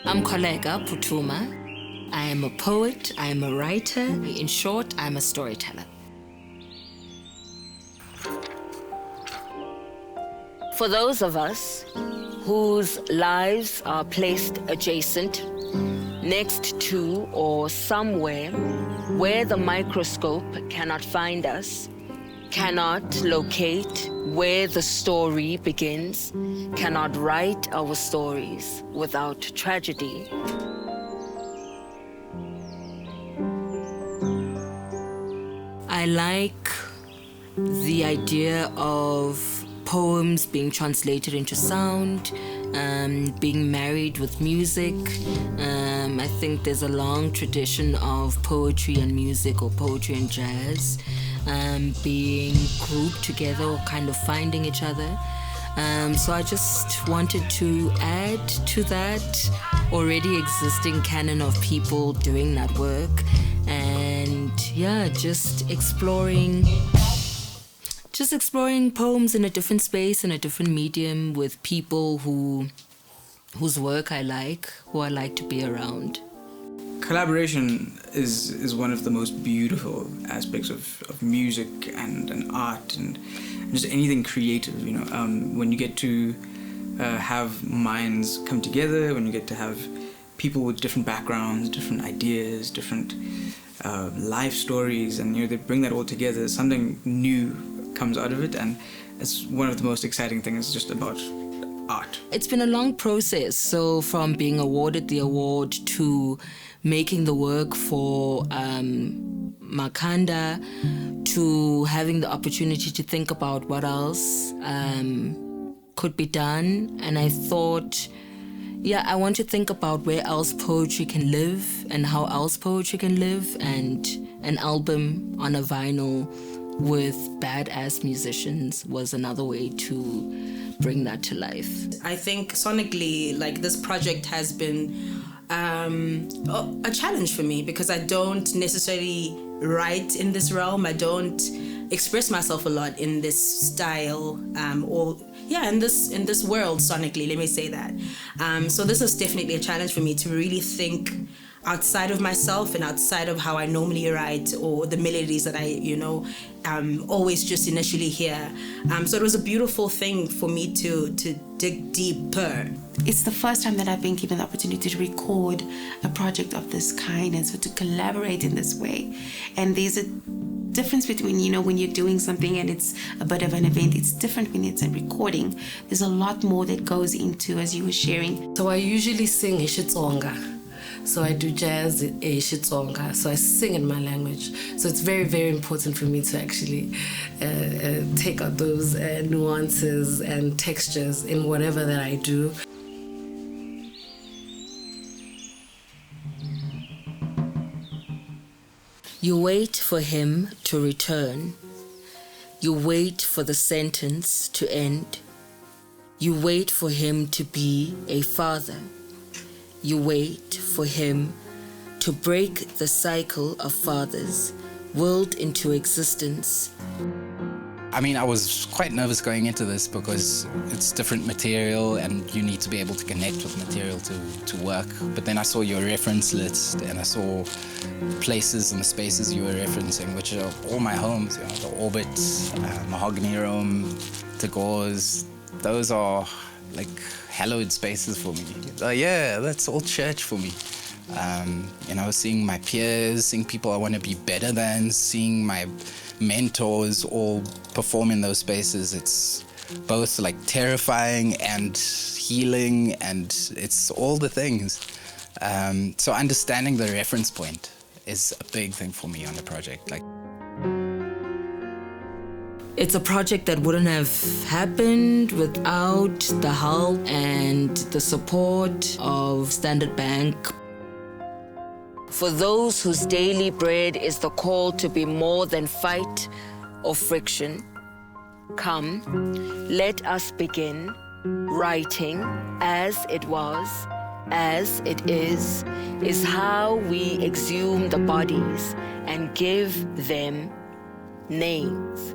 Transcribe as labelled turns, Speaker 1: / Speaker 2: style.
Speaker 1: I'm Koleka Putuma. I am a poet, I am a writer. In short, I'm a storyteller. For those of us whose lives are placed adjacent, next to or somewhere where the microscope cannot find us, cannot locate where the story begins, cannot write our stories without tragedy. I like the idea of poems being translated into sound, being married with music. I think there's a long tradition of poetry and music, or poetry and jazz, being grouped together or kind of finding each other. So I just wanted to add to that already existing canon of people doing that work, and just exploring poems in a different space, in a different medium, with people whose work I like, who I like to be around.
Speaker 2: Collaboration is one of the most beautiful aspects of music and art and just anything creative, you know. When you get to have minds come together, when you get to have people with different backgrounds, different ideas, different life stories, and they bring that all together, something new comes out of it, and it's one of the most exciting things just about art.
Speaker 1: It's been a long process, so from being awarded the award to making the work for Makhanda, to having the opportunity to think about what else could be done. And I thought, I want to think about where else poetry can live and how else poetry can live, and an album on a vinyl with badass musicians was another way to bring that to life.
Speaker 3: I think sonically, this project has been a challenge for me, because I don't necessarily write in this realm. I don't express myself a lot in this style, in this world sonically, let me say that. So this is definitely a challenge for me to really think outside of myself and outside of how I normally write, or the melodies that I, always just initially hear. So it was a beautiful thing for me to dig deeper.
Speaker 4: It's the first time that I've been given the opportunity to record a project of this kind, and so to collaborate in this way. And there's a difference between, when you're doing something and it's a bit of an event. It's different when it's a recording. There's a lot more that goes into, as you were sharing.
Speaker 5: So I usually sing iXitsonga. So I do jazz iXitsonga. So I sing in my language. So it's very, very important for me to actually take out those nuances and textures in whatever that I do.
Speaker 1: You wait for him to return. You wait for the sentence to end. You wait for him to be a father. You wait for him to break the cycle of fathers willed into existence.
Speaker 6: I mean, I was quite nervous going into this because it's different material and you need to be able to connect with material to work. But then I saw your reference list and I saw places and the spaces you were referencing, which are all my homes, the Orbit, Mahogany Room, Tagore's. Those are like hallowed spaces for me. That's all church for me. Seeing my peers, seeing people I want to be better than, seeing my mentors all perform in those spaces. It's both like terrifying and healing, and it's all the things. So understanding the reference point is a big thing for me on the project.
Speaker 1: It's a project that wouldn't have happened without the help and the support of Standard Bank. For those whose daily bread is the call to be more than fight or friction, come, let us begin writing as it was, as it is how we exhume the bodies and give them names.